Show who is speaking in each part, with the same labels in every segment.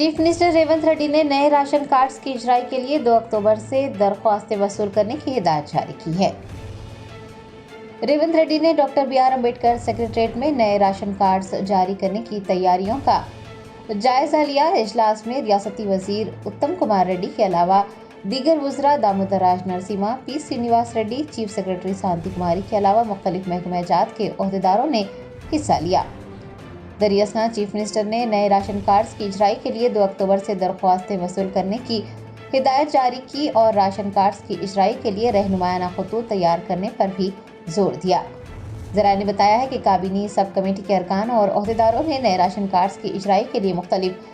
Speaker 1: Chief minister Revanth Reddy ने नए ration cards की इजराई के लिए 2 अक्टूबर से दरख्वास्तें वसूल करने की हिदायत जारी की है। रेवंत रेड्डी ने doctor B R Ambedkar secretariat में नए राशन कार्ड्स जारी करने की तैयारियों का जायजा लिया। इजलास में रियासती वजीर उत्तम कुमार रेड्डी के अलावा दीगर वज़रा Damodar Raj Narasimha, P Srinivas Reddy, chief secretary Shanti Kumari के अलावा मुख्तलिफ महकमा जात के ओहदेदारों ने हिस्सा लिया। दरियासना चीफ मिनिस्टर ने नए राशन कार्ड्स की इजराई के लिए 2 अक्टूबर से दरख्वास्तें वसूल करने की हिदायत जारी की और राशन कार्ड्स की इजराई के लिए रहनुमायाना खतूत तैयार करने पर भी जोर दिया। ज़राए ने बताया है कि काबीनी सब कमेटी के अरकान और ओहदेदारों ने नए राशन कार्ड्स की इजराई के लिए मुख्तलिफ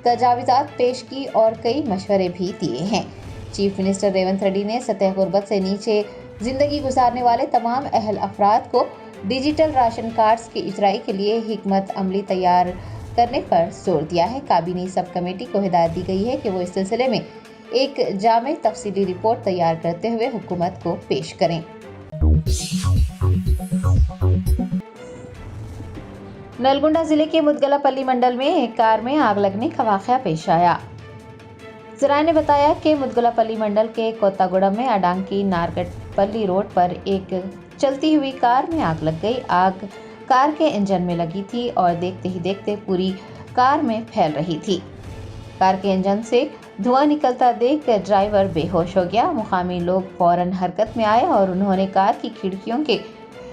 Speaker 1: तजावीज़ात पेश की और कई मशवरे भी दिए हैं। चीफ मिनिस्टर रेवंत रेड्डी ने सतह गुर्बत से नीचे जिंदगी गुजारने वाले तमाम अहल अफराद को डिजिटल राशन कार्ड्स की इजराई के लिए हिकमत अमली तैयार करने पर जोर दिया है। काबीनी सब कमेटी को हिदायत दी गई है कि वो इस सिलसिले में एक जामे तफसीली रिपोर्ट तैयार करते हुए हुकूमत को पेश करें। नलगुंडा जिले के मुदगलापल्ली मंडल में एक कार में आग लगने का वाक़या पेश आया। ज़राए ने बताया कि मुदगलापल्ली मंडल के कोत्तागुड़म में अडांकी नारगटपल्ली रोड पर एक चलती हुई कार में आग लग गई। आग कार के इंजन में लगी थी और देखते ही देखते पूरी कार में फैल रही थी। कार के इंजन से धुआं निकलता देख ड्राइवर बेहोश हो गया। मुकामी लोग फौरन हरकत में आए और उन्होंने कार की खिड़कियों के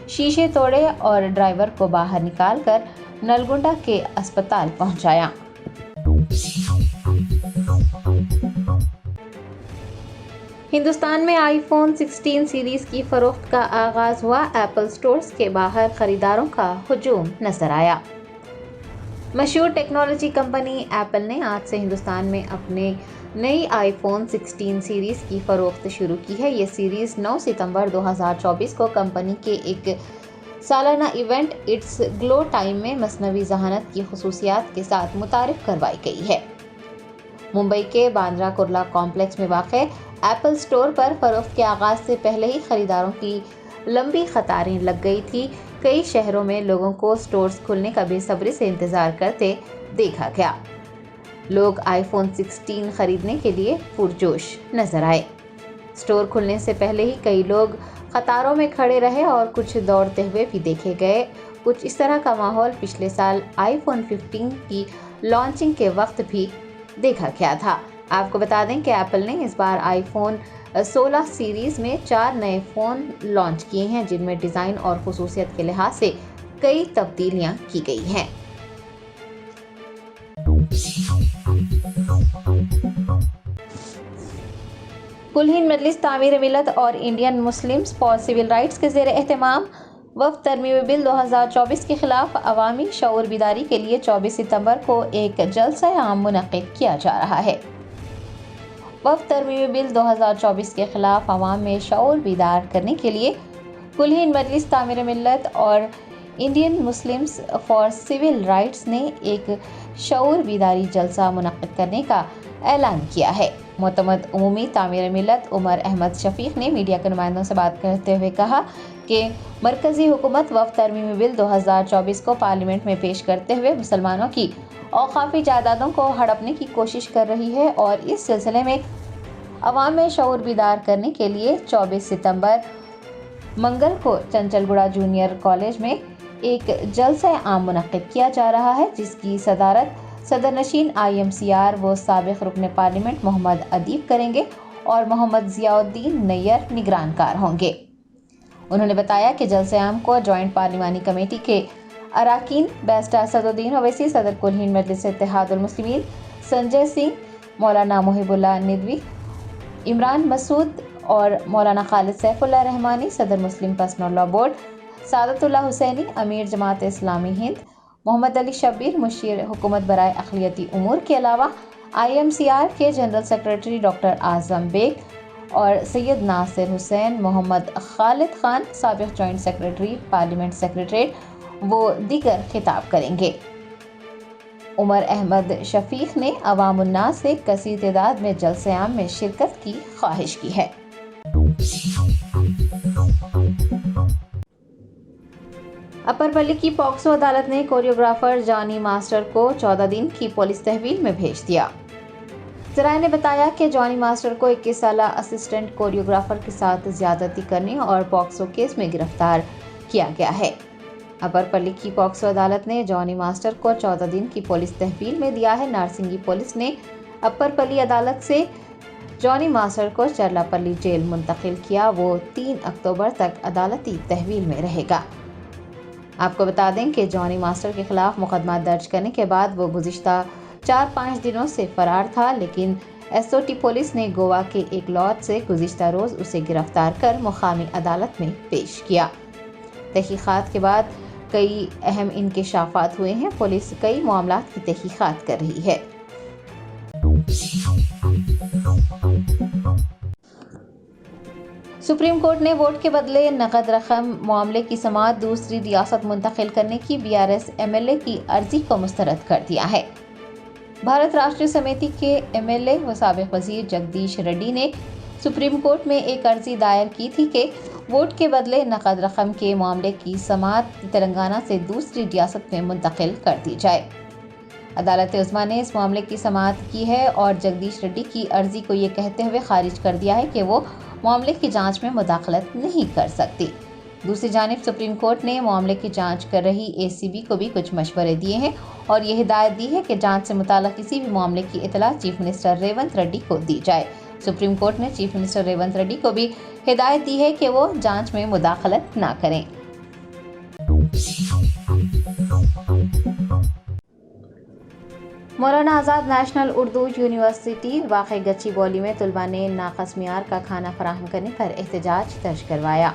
Speaker 1: शीशे तोड़े और ड्राइवर को बाहर निकालकर नलगुंडा के अस्पताल पहुंचाया। हिंदुस्तान में आईफोन 16 सीरीज की फरोख्त का आगाज हुआ। एप्पल स्टोर्स के बाहर खरीदारों का हुजूम नजर आया। मशहूर टेक्नोलॉजी कंपनी एप्पल ने आज से हिंदुस्तान में अपने नई आईफोन 16 सीरीज की फरोख्त शुरू की है। ये सीरीज 9 सितंबर 2024 को कंपनी के एक सालाना इवेंट इट्स ग्लो टाइम में मसनवी जहानत की खुसूसियात के साथ मुतारिफ करवाई गई है। मुंबई के बांद्रा कुर्ला कॉम्प्लेक्स में वाक़ एप्पल स्टोर पर फरोख्त के आगाज से पहले ही खरीदारों की लंबी कतारें लग गई थी। कई शहरों में लोगों को स्टोर्स खुलने का बेसब्री से इंतजार करते देखा गया। लोग आईफोन 16 खरीदने के लिए पुरजोश नजर आए। स्टोर खुलने से पहले ही कई लोग कतारों में खड़े रहे और कुछ दौड़ते हुए भी देखे गए। कुछ इस तरह का माहौल पिछले साल आईफोन 15 की लॉन्चिंग के वक्त भी देखा गया था। आपको बता दें कि एप्पल ने इस बार आईफोन 16 सीरीज में 4 नए फ़ोन लॉन्च किए हैं, जिनमें डिज़ाइन और खुसूसियत के लिहाज से कई तब्दीलियां की गई हैं। कुल हिंद मजलिस तामीर मिल्लत और Indian Muslims for Civil Rights के ज़ेर एहतमाम वफ़द तरमीम बिल 2024 के खिलाफ अवामी शऊर बेदारी के लिए 24 सितंबर को एक जलसा आम मुनक़िद किया जा रहा है। वफ़द तरमीम बिल 2024 के खिलाफ अवाम में शऊर बेदार करने के लिए कुल हिंद मजलिस तामीर मिल्लत और Indian Muslims for Civil Rights ने एक शऊर बेदारी जलसा मुनक़िद करने का ऐलान किया है। मोतमद उमूमी तामीर मिल्लत उमर अहमद शफीक ने मीडिया के नुमाइंदों से बात करते हुए कहा कि मरकज़ी हुकूमत वफ़द तरमीमी बिल 2024 को पार्लियामेंट में पेश करते हुए मुसलमानों की औक़ाफ़ी जायदादों को हड़पने की कोशिश कर रही है और इस सिलसिले में अवाम में शऊर बेदार करने के लिए 24 सितंबर मंगल को चंचलगुड़ा जूनियर कॉलेज में एक जलसा आम मुनक़िद किया जा रहा है, जिसकी सदारत सदर नशीन IMCR व साबिक़ रुकन पार्लियामेंट मोहम्मद अदीब करेंगे और मोहम्मद ज़ियाउद्दीन नैयर निगरानकार होंगे। उन्होंने बताया कि जलसे आम को जॉइंट पार्लिमानी कमेटी के अराकीन बैरिस्टर असदुद्दीन ओवैसी, सदर कुल हिंद मजलिस इत्तेहादुल मुस्लिमीन संजय सिंह, मौलाना मुहिबुल्लाह निदवी, इमरान मसूद और मौलाना खालिद सैफुल्लाह रहमानी, सदर मुस्लिम personal law board Sadatullah Husaini, अमीर जमात इस्लामी हिंद मोहम्मद अली शब्बीर, मुशीर हुकूमत बराए अक़लियती उमूर के अलावा IMCR के general secretary doctor Azam Baig और सैयद नासिर हुसैन, मोहम्मद खालिद खान, साबिक़ जॉइंट सेक्रेटरी पार्लियामेंट सेक्रेटरीट वो दीगर खिताब करेंगे। उमर अहमद शफीक ने अवाम उन्नास से कसीर तादाद में जलसे आम में शिरकत की ख्वाहिश की है। अपर पल्ली की पॉक्सो अदालत ने कोरियोग्राफर जॉनी मास्टर को 14 दिन की पुलिस तहवील में भेज दिया। ज़राए ने बताया कि जॉनी मास्टर को 21 साल असिस्टेंट कोरियोग्राफर के साथ ज्यादती करने और पॉक्सो केस में गिरफ्तार किया गया है। अपर पल्ली की पॉक्सो अदालत ने जॉनी मास्टर को 14 दिन की पुलिस तहवील में दिया है। नारसिंगी पुलिस ने अपर पल्ली अदालत से जॉनी मास्टर को चरलापल्ली जेल मुंतकिल किया। वो 3 अक्टूबर तक अदालती तहवील में रहेगा। आपको बता दें कि जॉनी मास्टर के खिलाफ मुकदमा दर्ज करने के बाद वो गुज़िश्ता 4-5 दिनों से फरार था, लेकिन एसओटी पुलिस ने गोवा के एक लॉज से गुज़िश्ता रोज़ उसे गिरफ्तार कर मुकामी अदालत में पेश किया। तहकीकात के बाद कई अहम इंकशाफात हुए हैं। पुलिस कई मामलात की तहकीकात कर रही है। सुप्रीम कोर्ट ने वोट के बदले नकद रकम मामले की समाअत दूसरी रियासत मुंतकिल करने की बीआरएस एमएलए की अर्जी को मुस्तरद कर दिया है। भारत राष्ट्रीय समिति के एमएलए व साबिक वजीर जगदीश रेड्डी ने सुप्रीम कोर्ट में एक अर्जी दायर की थी कि वोट के बदले नकद रकम के मामले की समाअत तेलंगाना से दूसरी रियासत में मुंतकिल कर दी जाए। अदालत उज़्मा ने इस मामले की समाअत की है और जगदीश रेड्डी की अर्जी को ये कहते हुए खारिज कर दिया है कि वो मामले की जांच में मुदाखलत नहीं कर सकती। दूसरी जानिब सुप्रीम कोर्ट ने मामले की जांच कर रही एसीबी को भी कुछ मशवरे दिए हैं और ये हिदायत दी है कि जांच से मुताल्लिक़ किसी भी मामले की इतला चीफ मिनिस्टर रेवंत रेड्डी को दी जाए। सुप्रीम कोर्ट ने चीफ मिनिस्टर रेवंत रेड्डी को भी हिदायत दी है कि वो जांच में मुदाखलत ना करें। मौलाना आज़ाद नेशनल उर्दू यूनिवर्सिटी वाक़ई गच्चीबौली में तलबा ने नाक़स मियार का खाना फराहम करने पर एहतजाज दर्ज करवाया।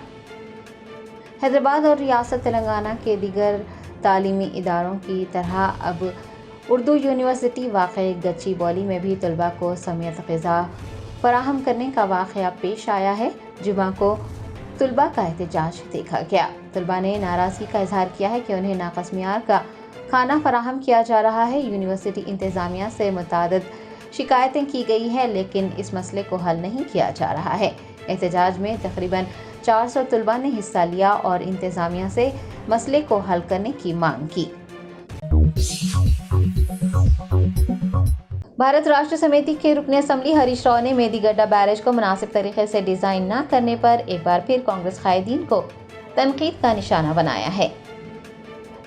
Speaker 1: हैदराबाद और रियासत तेलंगाना के दीगर तालीमी इदारों की तरह अब उर्दू यूनिवर्सिटी वाक़ई गच्चीबौली में भी तलबा को समेत ग़िज़ा फराहम करने का वाक़या पेश आया है। जुमा को तलबा का एहतजाज देखा गया। तलबा ने नाराज़गी का इजहार किया है कि उन्हें नाक़स मियार का खाना फराहम किया जा रहा है। यूनिवर्सिटी इंतज़ामिया से मुतादिद शिकायतें की गई हैं, लेकिन इस मसले को हल नहीं किया जा रहा है। एहतजाज में तकरीबन 400 तलबा ने हिस्सा लिया और इंतज़ामिया से मसले को हल करने की मांग की। भारत राष्ट्र समिति के रुकन असम्बली हरीश राव ने मेदीगड्ढा बैरेज को मुनासिब तरीके से डिज़ाइन न करने पर एक बार फिर कांग्रेस कायदीन को तनकीद का निशाना बनाया है।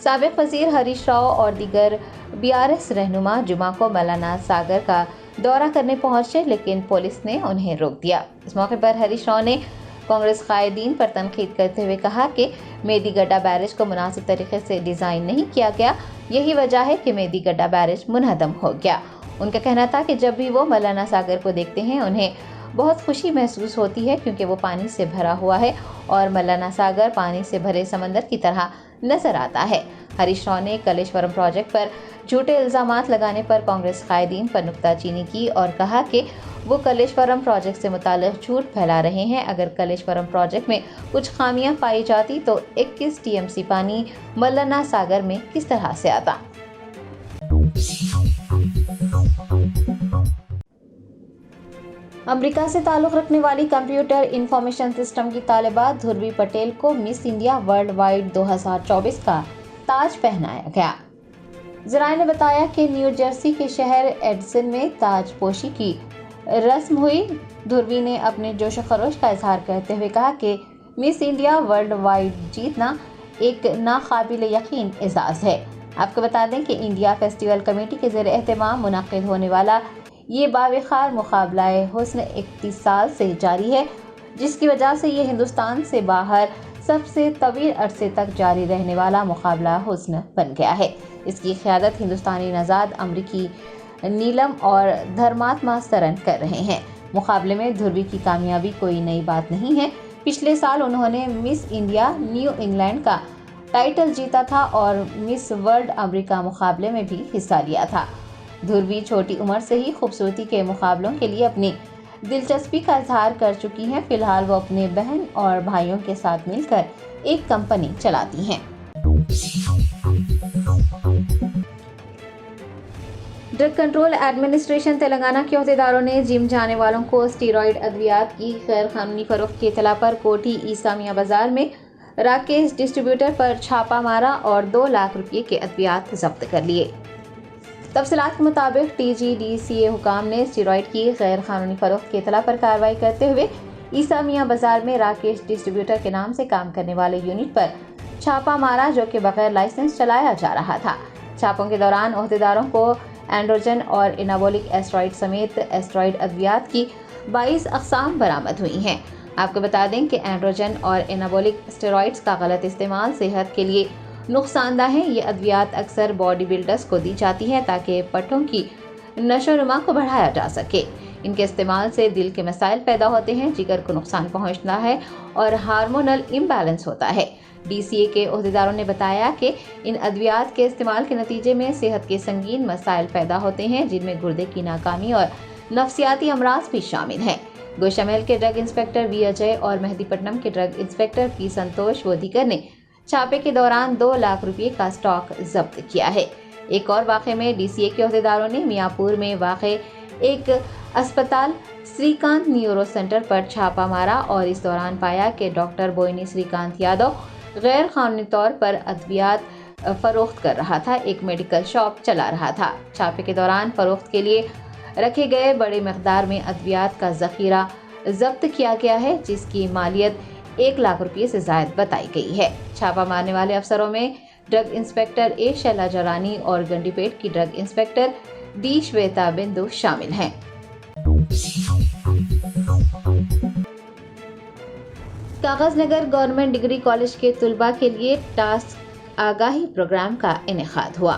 Speaker 1: साबिक वज़ीर हरीश राव और दीगर बीआरएस रहनुमा जुमा को मौलाना सागर का दौरा करने पहुंचे, लेकिन पुलिस ने उन्हें रोक दिया। इस मौके पर हरीश राव ने कांग्रेस कायदीन पर तनकीद करते हुए कहा कि मेदीगड्ढा बैरेज को मुनासिब तरीके से डिज़ाइन नहीं किया गया, यही वजह है कि मेदीगड्ढा बैरेज मुनहदम हो गया। उनका कहना था कि जब भी वो मौलाना सागर को देखते हैं उन्हें बहुत खुशी महसूस होती है, क्योंकि वो पानी से भरा हुआ है और मौलाना सागर पानी से भरे समंदर की तरह नजर आता है। हरीश राव ने कलेश्वरम प्रोजेक्ट पर झूठे इल्ज़ामात लगाने पर कांग्रेस कायदीन पर नुक्ताचीनी की और कहा कि वो कलेश्वरम प्रोजेक्ट से मुताल्लिक़ झूठ फैला रहे हैं। अगर कलेश्वरम प्रोजेक्ट में कुछ खामियां पाई जाती तो 21 टीएमसी पानी मौलाना सागर में किस तरह से आता। अमेरिका से ताल्लुक़ रखने वाली कंप्यूटर इंफॉर्मेशन सिस्टम की तालिबा ध्रुवी पटेल को मिस इंडिया वर्ल्ड वाइड 2024 का ताज पहनाया गया। ज़राए ने बताया कि न्यू जर्सी के शहर एडिसन में ताज पोशी की रस्म हुई। ध्रुवी ने अपने जोश खरोश का इजहार करते हुए कहा कि मिस इंडिया वर्ल्ड वाइड जीतना एक नाकाबिल यकीन एजाज़ है। आपको बता दें कि इंडिया फेस्टिवल कमेटी के ज़ेर एहतमाम मुनाकिद होने वाला ये बावखार मुकाबला हुस्न 31 साल से जारी है, जिसकी वजह से ये हिंदुस्तान से बाहर सबसे तवील अरसे तक जारी रहने वाला मुकाबला हुस्न बन गया है। इसकी क़यादत हिंदुस्तानी नज़ाद अमरीकी नीलम और धर्मात्मा सरन कर रहे हैं। मुकाबले में ध्रुवी की कामयाबी कोई नई बात नहीं है। पिछले साल उन्होंने मिस इंडिया न्यू इंग्लैंड का टाइटल जीता था और मिस वर्ल्ड अमेरिका मुकाबले में भी हिस्सा लिया था। ध्रुवी छोटी उम्र से ही खूबसूरती के मुकाबलों के लिए अपनी दिलचस्पी का इजहार कर चुकी हैं। फिलहाल वो अपने बहन और भाइयों के साथ मिलकर एक कंपनी चलाती हैं। ड्रग कंट्रोल एडमिनिस्ट्रेशन तेलंगाना के अहदेदारों ने जिम जाने वालों को स्टीरॉयड अद्वियात की गैर कानूनी फरोख्त की इत्तला पर कोठी ईसा मियां बाजार में راکیش ڈسٹریبیوٹر پر چھاپا مارا اور 2 لاکھ روپے کے ادویات ضبط کر لیے۔ تفصیلات کے مطابق TGDCA حکام نے اسٹیرائڈ کی غیر قانونی فروخت کی اطلاع پر کارروائی کرتے ہوئے عیسیٰ میاں بازار میں راکیش ڈسٹریبیوٹر کے نام سے کام کرنے والے یونٹ پر چھاپا مارا، جو کہ بغیر لائسنس چلایا جا رہا تھا۔ چھاپوں کے دوران عہدیداروں کو اینڈروجن اور انابولک اسٹیرائڈ سمیت اسٹیرائڈ ادویات کی 22 اقسام برآمد ہوئی ہیں۔ آپ کو بتا دیں کہ اینڈروجن اور انابولک اسٹیرائڈز کا غلط استعمال صحت کے لیے نقصان دہ ہے۔ یہ ادویات اکثر باڈی بلڈرز کو دی جاتی ہیں تاکہ پٹھوں کی نشو و نما کو بڑھایا جا سکے۔ ان کے استعمال سے دل کے مسائل پیدا ہوتے ہیں، جگر کو نقصان پہنچتا ہے اور ہارمونل امبیلنس ہوتا ہے۔ DCA کے عہدیداروں نے بتایا کہ ان ادویات کے استعمال کے نتیجے میں صحت کے سنگین مسائل پیدا ہوتے ہیں، جن میں گردے کی ناکامی اور نفسیاتی امراض بھی شامل ہیں۔ گوشامل کے ڈرگ انسپکٹر وی اجے اور مہدی پٹنم کے ڈرگ انسپکٹر پی سنتوش ودیکر نے چھاپے کے دوران 2 لاکھ روپے کا اسٹاک ضبط کیا ہے۔ ایک اور واقعے میں DCA کے عہدیداروں نے میاں پور میں واقع ایک اسپتال سری کانت نیورو سینٹر پر چھاپا مارا اور اس دوران پایا کہ ڈاکٹر بوئنی سری کانت یادو غیر قانونی طور پر ادویات فروخت کر رہا تھا، ایک میڈیکل شاپ چلا رہا تھا۔ چھاپے کے دوران فروخت کے لیے رکھے گئے بڑے مقدار میں ادویات کا ذخیرہ ضبط کیا گیا ہے، جس کی مالیت 1 لاکھ روپے سے زائد بتائی گئی ہے۔ چھاپا مارنے والے افسروں میں ڈرگ انسپکٹر اے شیلا جرانی اور گنڈی پیٹ کی ڈرگ انسپکٹر ڈی شویتا بندو شامل ہیں۔ کاغذ نگر گورنمنٹ ڈگری کالج کے طلباء کے لیے ٹاسک آگاہی پروگرام کا انعقاد ہوا۔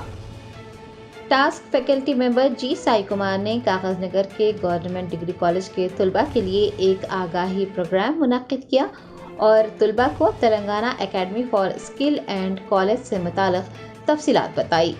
Speaker 1: ٹاسک فیکلٹی ممبر جی سائی کمار نے کاغذ نگر کے گورنمنٹ ڈگری کالج کے طلباء کے لیے ایک آگاہی پروگرام منعقد کیا اور طلباء کو Telangana academy for skill and college سے متعلق تفصیلات بتائی۔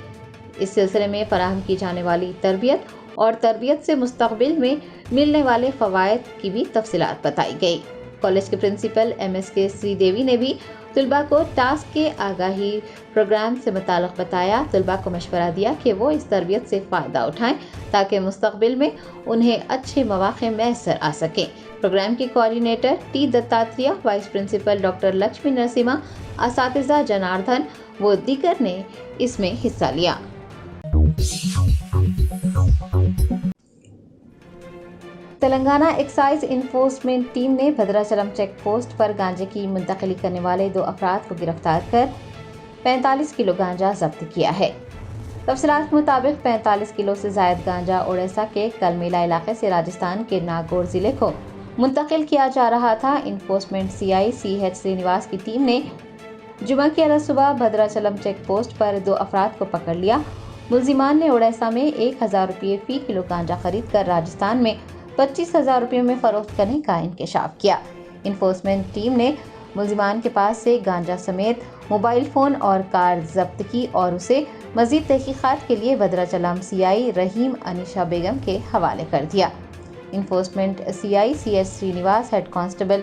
Speaker 1: اس سلسلے میں فراہم کی جانے والی تربیت اور تربیت سے مستقبل میں ملنے والے فوائد کی بھی تفصیلات بتائی گئی۔ کالج کے پرنسپل MSK سری دیوی نے بھی طلباء کو ٹاسک کے آگاہی پروگرام سے متعلق بتایا۔ طلباء کو مشورہ دیا کہ وہ اس تربیت سے فائدہ اٹھائیں تاکہ مستقبل میں انہیں اچھے مواقع میسر آ سکیں۔ پروگرام کی coordinator T Dattatreya, vice principal doctor Lakshmi Narasimha, اساتذہ جناردھن و دیگر نے اس میں حصہ لیا۔ تلنگانہ ایکسائز انفورسمنٹ ٹیم نے بھدراچلم چیک پوسٹ پر گانجے کی منتقلی کرنے والے 2 افراد کو گرفتار کر 45 کلو گانجا ضبط کیا ہے۔ تفصیلات کے مطابق 45 کلو سے زائد گانجا اڑیسہ کے کلمیلا علاقے سے راجستھان کے ناگور ضلع کو منتقل کیا جا رہا تھا۔ انفورسمنٹ CI CH سرینواس کی ٹیم نے جمعہ کی علیہ صبح بھدراچلم چیک پوسٹ پر 2 افراد کو پکڑ لیا۔ ملزمان نے اڑیسہ میں 1000 روپے فی کلو گانجا خرید کر راجستھان میں 25,000 روپے میں فروخت کرنے کا انکشاف کیا۔ انفورسمنٹ ٹیم نے ملزمان کے پاس سے گانجا سمیت موبائل فون اور کار ضبط کی اور اسے مزید تحقیقات کے لیے بھدراچلم CI رحیم انیشا بیگم کے حوالے کر دیا۔ Enforcement CI CH Srinivas, head constable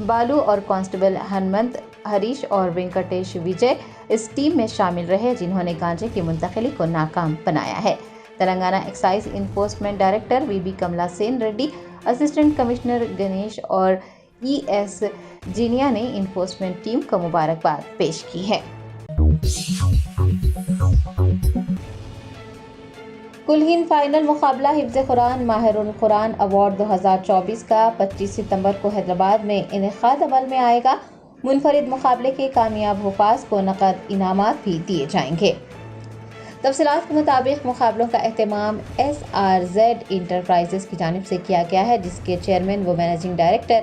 Speaker 1: Balu اور کانسٹیبل ہنمنت ہریش اور وینکٹیش وجے اس ٹیم میں شامل رہے، جنہوں نے گانجے کی منتقلی کو ناکام بنایا ہے۔ Telangana excise enforcement director VB Kamalasan Reddy, assistant commissioner Ganesh اور ES جینیا نے انفورسمنٹ ٹیم کو مبارکباد پیش کی ہے۔ کل ہند فائنل مقابلہ حفظ قرآن ماہر القرآن ایوارڈ 2024 کا 25 ستمبر کو حیدرآباد میں انعقاد عمل میں آئے گا۔ منفرد مقابلے کے کامیاب حفاظ کو نقد انعامات بھی دیے جائیں گے۔ تفصیلات کے مطابق مقابلوں کا اہتمام SRZ انٹرپرائزز کی جانب سے کیا گیا ہے، جس کے چیئرمین و مینیجنگ ڈائریکٹر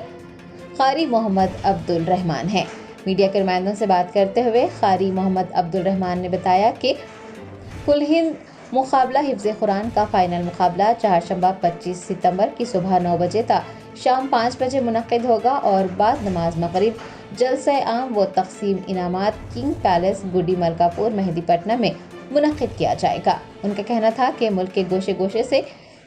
Speaker 1: قاری محمد عبد الرحمان ہیں۔ میڈیا کے نمائندوں سے بات کرتے ہوئے قاری محمد عبد الرحمان نے بتایا کہ کل ہند مقابلہ حفظ قرآن کا فائنل مقابلہ چہارشنبہ 25 ستمبر کی صبح 9 بجے تا شام 5 بجے منعقد ہوگا اور بعد نماز مغرب جلسہ عام و تقسیم انعامات کنگ پیلس گڈی ملکا پور مہدی پٹنم میں منعقد کیا جائے گا۔ ان کا کہنا تھا کہ ملک کے گوشے گوشے سے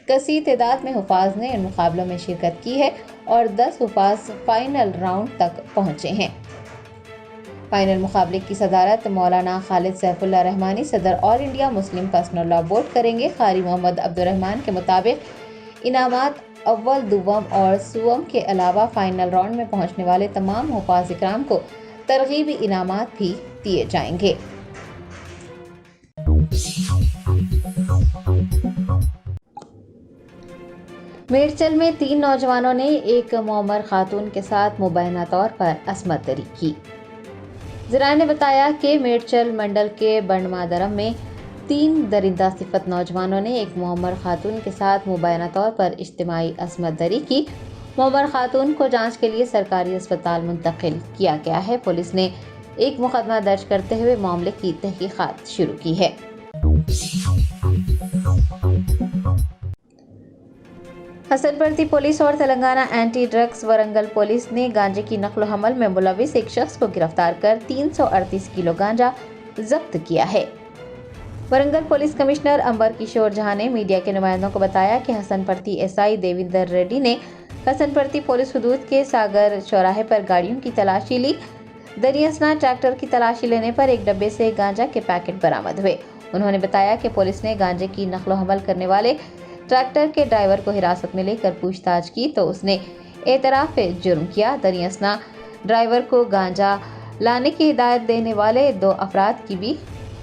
Speaker 1: کثیر تعداد میں حفاظ نے ان مقابلوں میں شرکت کی ہے اور 10 حفاظ فائنل راؤنڈ تک پہنچے ہیں۔ فائنل مقابلے کی صدارت مولانا خالد سیف اللہ رحمانی صدر all India Muslim personal law board کریں گے۔ قاری محمد عبد الرحمان کے مطابق انعامات اول، دوم اور سوم کے علاوہ فائنل راؤنڈ میں پہنچنے والے تمام حفاظ اکرام کو ترغیبی انعامات بھی دیے جائیں گے۔ میڈچل میں 3 نوجوانوں نے ایک معمر خاتون کے ساتھ مبینہ طور پر عصمت دری کی۔ ذرائع نے بتایا کہ میڈچل منڈل کے بنڈمادرم میں 3 درندہ صفت نوجوانوں نے ایک معمر خاتون کے ساتھ مبینہ طور پر اجتماعی عصمت دری کی۔ معمر خاتون کو جانچ کے لیے سرکاری اسپتال منتقل کیا گیا ہے۔ پولیس نے ایک مقدمہ درج کرتے ہوئے معاملے کی تحقیقات شروع کی ہے۔ حسن پرتی پولیس اور Telangana anti drugs Warangal police نے گانجے کی نقل و حمل میں ملوث ایک شخص کو گرفتار کر 338 کلو گانجا ضبط کیا ہے۔ ورنگل پولیس کمشنر امبر کشور جہاں نے میڈیا کے نمائندوں کو بتایا کہ حسن پرتی ایس آئی دیویندر ریڈی نے حسن پرتی پولیس حدود کے ساگر چوراہے پر گاڑیوں کی تلاشی لی۔ دریں اثنا ٹریکٹر کی تلاشی لینے پر ایک ڈبے سے گانجا کے پیکٹ برآمد ہوئے۔ انہوں نے بتایا کہ پولیس نے گانجے کی نقل و حمل کرنے والے ٹریکٹر کے ڈرائیور کو حراست میں لے کر پوچھ تاچھ کی تو اس نے اعتراف جرم کیا۔ دریں اثنا ڈرائیور کو گانجا لانے کی ہدایت دینے والے 2 افراد کی بھی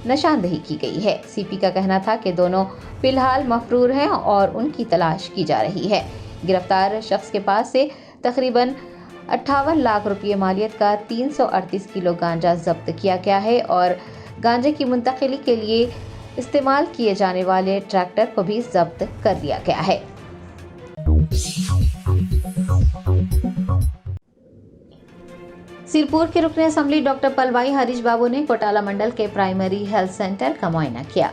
Speaker 1: نشاندہی کی گئی ہے۔ سی پی کا کہنا تھا کہ دونوں فی الحال مفرور ہیں اور ان کی تلاش کی جا رہی ہے۔ گرفتار شخص کے پاس سے تقریباً 58 لاکھ روپے مالیت کا 338 کلو گانجا ضبط کیا گیا ہے اور گانجے کی منتقلی کے لیے استعمال کیے جانے والے ٹریکٹر کو بھی ضبط کر لیا گیا ہے۔ سرپور کے رکن اسمبلی ڈاکٹر پلوائی ہریش بابو نے کوٹالہ منڈل کے پرائمری ہیلتھ سینٹر کا معائنہ کیا۔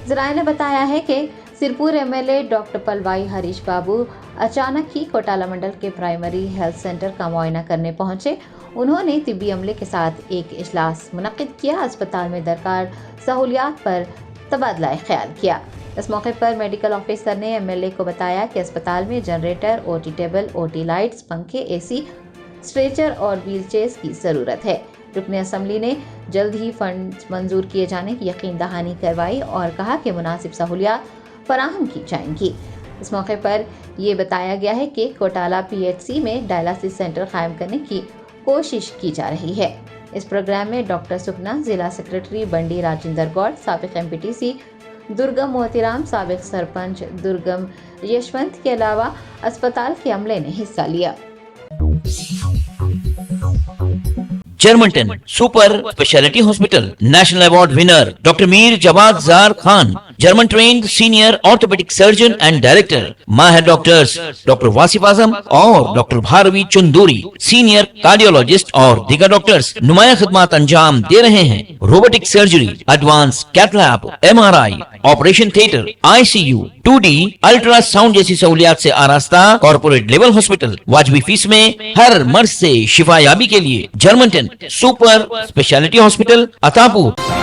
Speaker 1: ذرائع نے بتایا ہے کہ Sirpur M L A doctor Palvai Harish Babu اچانک ہی کوٹالہ منڈل کے پرائمری ہیلتھ سینٹر کا معائنہ کرنے پہنچے۔ انہوں نے طبی عملے کے ساتھ ایک اجلاس منعقد کیا، اسپتال میں درکار سہولیات پر تبادلہ خیال کیا۔ اس موقع پر میڈیکل آفیسر نے ایم ایل اے کو بتایا کہ اسپتال میں generator, O T table, O T lights, پنکھے، اے سی، اسٹریچر اور ویل چیئرز کی ضرورت ہے۔ رکن اسمبلی نے جلد ہی فنڈ منظور کیے جانے کی یقین دہانی کروائی اور کہا کہ مناسب سہولیات فراہم کی جائیں گی۔ اس موقع پر یہ بتایا گیا ہے کہ کوٹالہ پی ایچ سی میں ڈائلسس سینٹر قائم کرنے کی کوشش کی جا رہی ہے۔ اس پروگرام میں ڈاکٹر سکھنا، ضلع سیکرٹری بنڈی راجندر گوڑ، سابق M P T C Durgam Moti Ram, سابق سرپنچ درگم یشونت کے علاوہ اسپتال کے عملے نے حصہ لیا۔
Speaker 2: Germanten super speciality hospital national award winner doctor Mir Jawad Zar Khan, German trained senior orthopaedic surgeon and director, ماہر ڈاکٹرز ڈاکٹر واصف اعظم اور doctor Bharavi Chanduri, senior cardiologist اور دیگر ڈاکٹرز نمایاں خدمات انجام دے رہے ہیں۔ Robotic surgery, advance cath lab, M R I, operation theatre, I C U, 2D ultrasound جیسی سہولیات سے آراستہ کارپوریٹ لیول ہاسپٹل، واجبی فیس میں ہر مرض سے شفا یابی کے لیے جرمنٹن سپر اسپیشلٹی ہاسپٹل، عطاپور۔